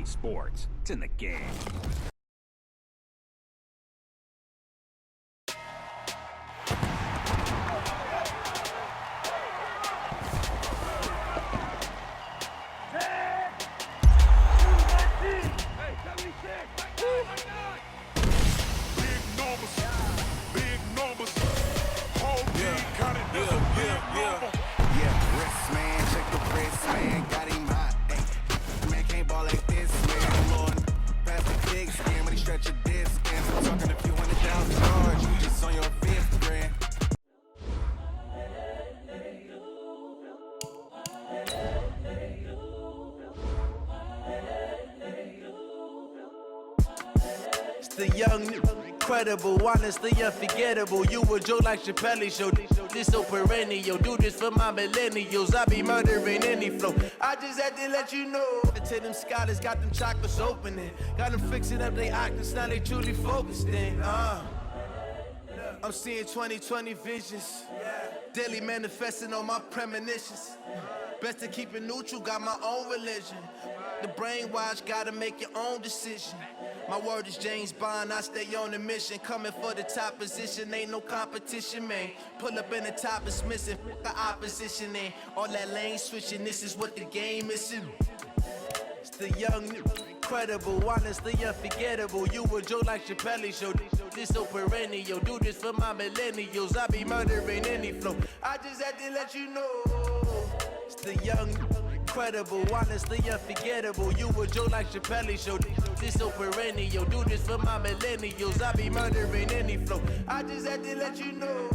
sports. It's in the game. The young, incredible, honestly unforgettable. You a joke like Chappelle show. This so perennial. Do this for my millennials. I be murdering any flow. I just had to let you know. Until them scholars got them chakras opening. Got them fixing up they octaves. Now they truly focused in. I'm seeing 2020 visions. Daily manifesting on my premonitions. Best to keep it neutral. Got my own religion. The brainwash, gotta make your own decision. My word is James Bond, I stay on a mission. Coming for the top position, ain't no competition, man. Pull up in the top is missing, the opposition ain't. All that lane switching, this is what the game is. It's the young, incredible, honestly unforgettable. You a joke like Chappelle show. This so perennial. Do this for my millennials. I be murdering any flow. I just had to let you know. It's the young, incredible, honestly unforgettable. You a joke like Chappelle show. This so perennial. Do this for my millennials. I be murdering any flow. I just had to let you know.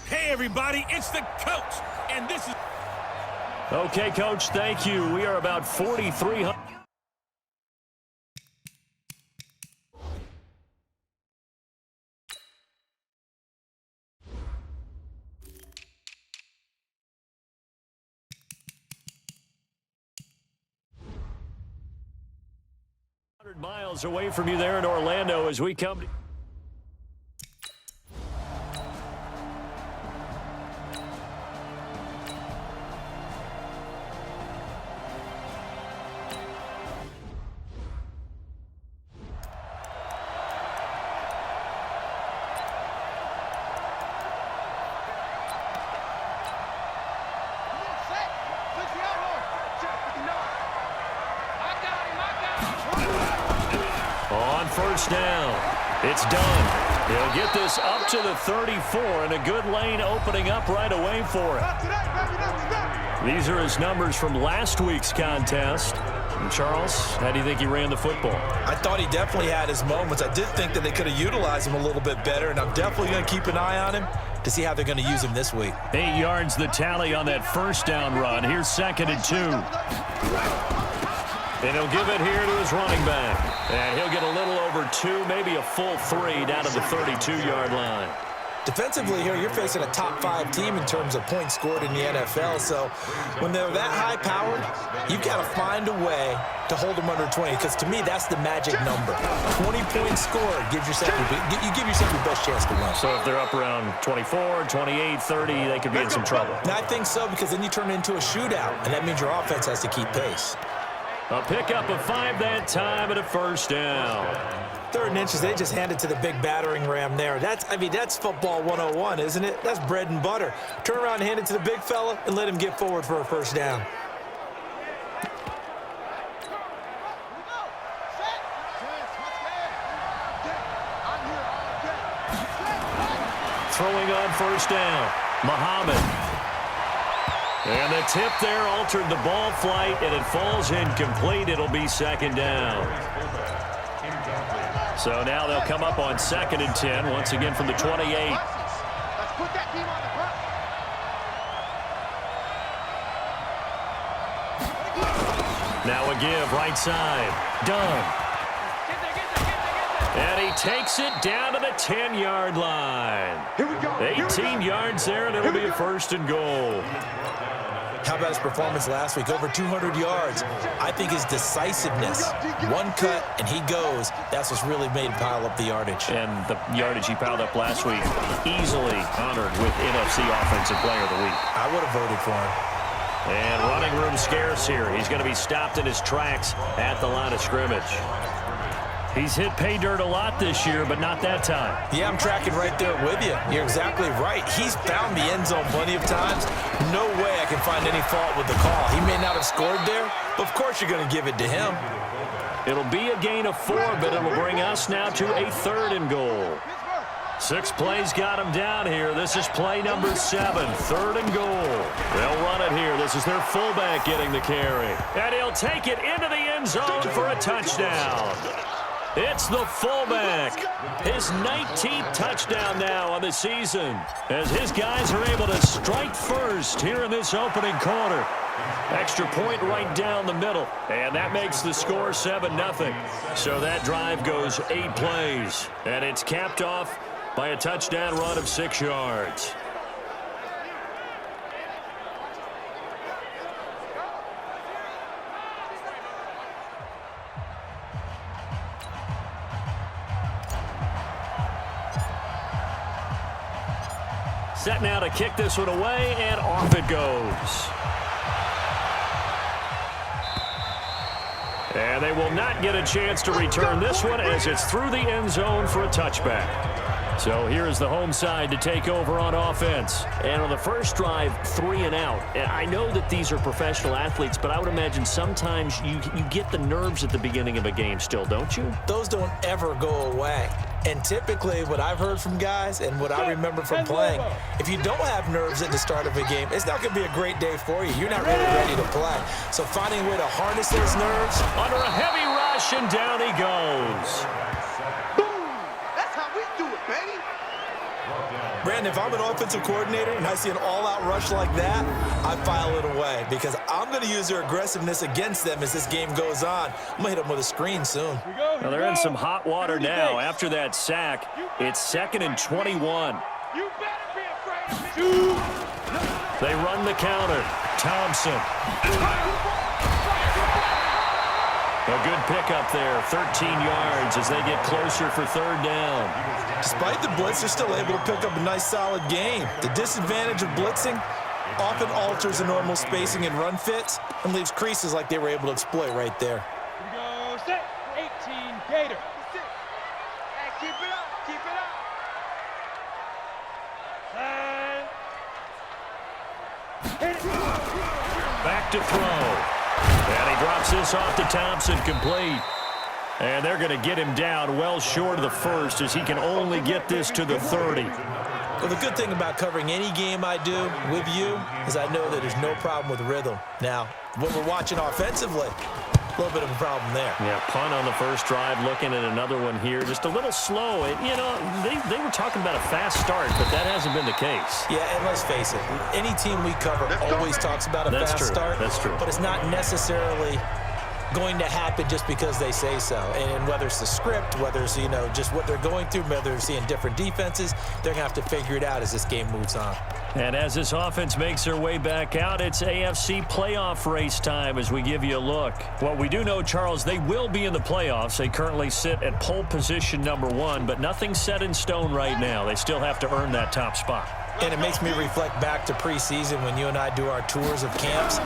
Hey everybody, it's the coach, and this is... Okay, Coach, thank you. We are about 4,300. Miles away from you there in Orlando as we come. On first down, it's done. He'll get this up to the 34, and a good lane opening up right away for him. These are his numbers from last week's contest. And Charles, how do you think he ran the football? I thought he definitely had his moments. I did think that they could have utilized him a little bit better, and I'm definitely going to keep an eye on him to see how they're going to use him this week. 8 yards the tally on that first down run. Here's 2nd and 2. And he'll give it here to his running back. And he'll get a little over 2, maybe a full 3 down to the 32-yard line. Defensively here, you're facing a top-5 team in terms of points scored in the NFL. So when they're that high-powered, you've got to find a way to hold them under 20. Because to me, that's the magic number. 20 points scored gives yourself you give yourself your best chance to win. So if they're up around 24, 28, 30, they could be in some trouble. And I think so, because then you turn it into a shootout, and that means your offense has to keep pace. A pickup of 5 that time and a first down. 3rd and inches, they just handed to the big battering ram there. That's football 101, isn't it? That's bread and butter. Turn around and hand it to the big fella and let him get forward for a first down. Throwing on first down, Muhammad. And the tip there altered the ball flight, and it falls incomplete. It'll be 2nd down. So now they'll come up on 2nd and 10, once again from the 28. Let's put that team on the front. Now a give, right side. Done. And he takes it down to the 10-yard line. 18 yards there, and it'll be a first and goal. How about his performance last week? Over 200 yards. I think his decisiveness, one cut and he goes, that's what's really made him pile up the yardage. And the yardage he piled up last week, easily honored with NFC Offensive Player of the Week. I would have voted for him. And running room scarce here. He's going to be stopped in his tracks at the line of scrimmage. He's hit pay dirt a lot this year, but not that time. Yeah, I'm tracking right there with you. You're exactly right. He's found the end zone plenty of times. No way I can find any fault with the call. He may not have scored there, but of course you're going to give it to him. It'll be a gain of 4, but it'll bring us now to a 3rd and goal. 6 plays got him down here. This is play number 7, 3rd and goal. They'll run it here. This is their fullback getting the carry. And he'll take it into the end zone for a touchdown. It's the fullback. His 19th touchdown now on the season as his guys are able to strike first here in this opening quarter. Extra point right down the middle, and that makes the score 7-0. So that drive goes 8 plays, and it's capped off by a touchdown run of 6 yards. Set now to kick this one away, and off it goes. And they will not get a chance to return this one as it's through the end zone for a touchback. So here's the home side to take over on offense. And on the first drive, 3 and out. And I know that these are professional athletes, but I would imagine sometimes you get the nerves at the beginning of a game still, don't you? Those don't ever go away. And typically what I've heard from guys and what I remember from playing, if you don't have nerves at the start of a game, it's not going to be a great day for you. You're not really ready to play. So finding a way to harness those nerves. Under a heavy rush, and down he goes. Brandon, if I'm an offensive coordinator and I see an all-out rush like that, I file it away because I'm going to use their aggressiveness against them as this game goes on. I'm going to hit them with a screen soon. Well, they're in some hot water now. After that sack, it's 2nd and 21. You better be afraid. They run the counter. Thompson. A good pickup there, 13 yards as they get closer for 3rd down. Despite the blitz, they're still able to pick up a nice, solid game. The disadvantage of blitzing often alters the normal spacing and run fits and leaves creases like they were able to exploit right there. Here we go, set, 18, Gator. Hey, keep it up, keep it up. Back to throw. And he drops this off to Thompson, complete. And they're going to get him down well short of the 1st as he can only get this to the 30. Well, the good thing about covering any game I do with you is I know that there's no problem with rhythm. Now, when we're watching offensively, a little bit of a problem there. Yeah, punt on the first drive, looking at another one here. Just a little slow. You know, they were talking about a fast start, but that hasn't been the case. Yeah, and let's face it, any team we cover always talks about a fast start. That's true. But it's not necessarily going to happen just because they say so. And whether it's the script, whether it's, just what they're going through, whether they're seeing different defenses, they're going to have to figure it out as this game moves on. And as this offense makes their way back out, it's AFC playoff race time as we give you a look. Well, we do know, Charles, they will be in the playoffs. They currently sit at pole position number 1, but nothing's set in stone right now. They still have to earn that top spot. And it makes me reflect back to preseason when you and I do our tours of camps.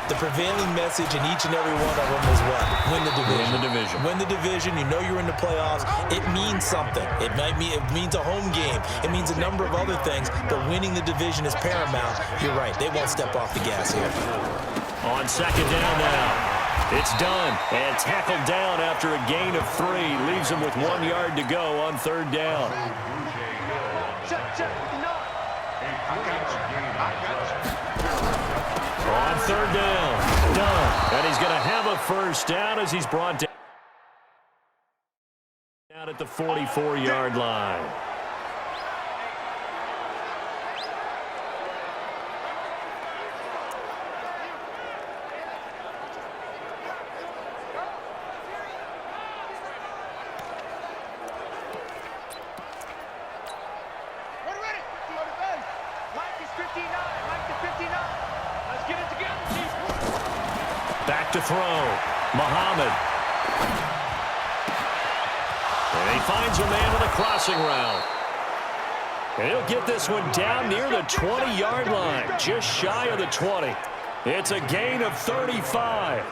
The prevailing message in each and every one of them is what? Win the division. Win the division. Win the division. You know you're in the playoffs. It means something. It means a home game. It means a number of other things, but winning the division is paramount. You're right. They won't step off the gas here. On 2nd down now. It's done and tackled down after a gain of 3. Leaves him with 1 yard to go on 3rd down. On 3rd down, done. And he's going to have a first down as he's brought down at the 44-yard line. Back to throw. Muhammad. And he finds a man on the crossing route. And he'll get this one down near the 20-yard line, just shy of the 20. It's a gain of 35.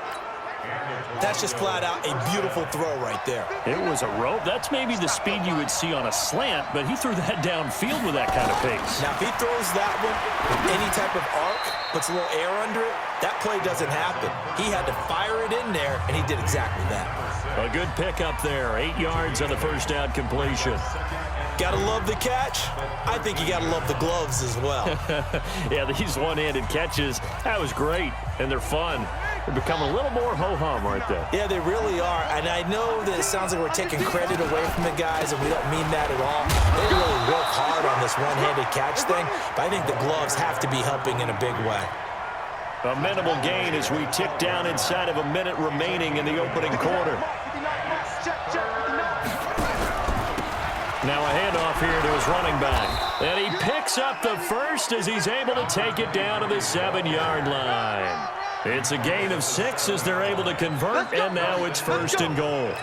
That's just flat out a beautiful throw right there. It was a rope. That's maybe the speed you would see on a slant, but he threw that downfield with that kind of pace. Now, if he throws that one with any type of arc, puts a little air under it, that play doesn't happen. He had to fire it in there, and he did exactly that. A good pickup there. 8 yards on the first down completion. Gotta love the catch. I think you gotta love the gloves as well. Yeah, these one-handed catches, that was great, and they're fun. They're becoming a little more ho-hum, aren't they? Yeah, they really are. And I know that it sounds like we're taking credit away from the guys, and we don't mean that at all. They really work hard on this one-handed catch thing, but I think the gloves have to be helping in a big way. A minimal gain as we tick down inside of a minute remaining in the opening quarter. Now a handoff here to his running back. And he picks up the first as he's able to take it down to the 7-yard line. It's a gain of 6 as they're able to convert, and now it's first and goal.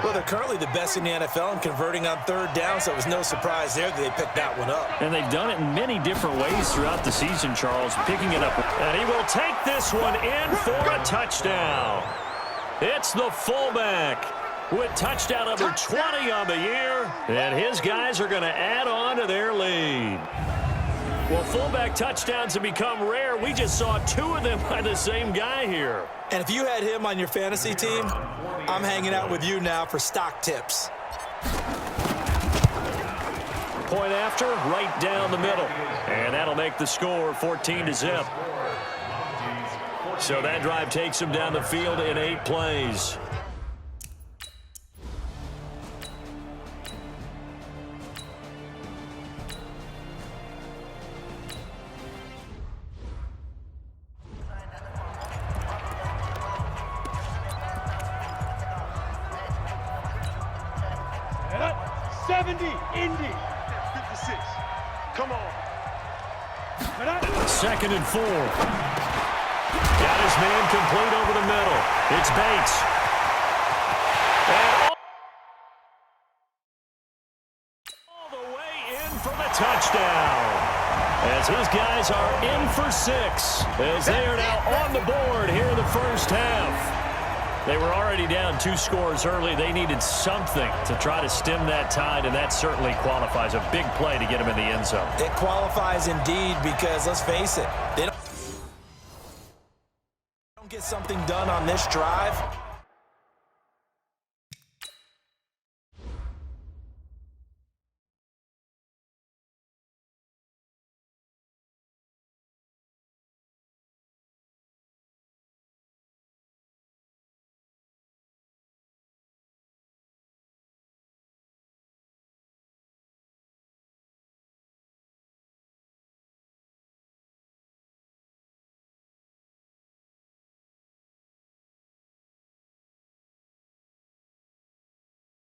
Well, they're currently the best in the NFL in converting on third down, so it was no surprise there that they picked that one up. And they've done it in many different ways throughout the season, Charles, picking it up. And he will take this one in for a touchdown. It's the fullback with touchdown number 20 on the year, and his guys are going to add on to their lead. Well, fullback touchdowns have become rare. We just saw 2 of them by the same guy here. And if you had him on your fantasy team, I'm hanging out with you now for stock tips. Point after, right down the middle. And that'll make the score 14-0. So that drive takes him down the field in 8 plays. Indy. 56. Come on. Second and 4. Got his man complete over the middle. It's Bates. And all the way in for the touchdown. As his guys are in for 6. As they are now on the board here in the first half. They were already down 2 scores early. They needed something to try to stem that tide, and that certainly qualifies. A big play to get them in the end zone. It qualifies indeed because, let's face it, they don't get something done on this drive,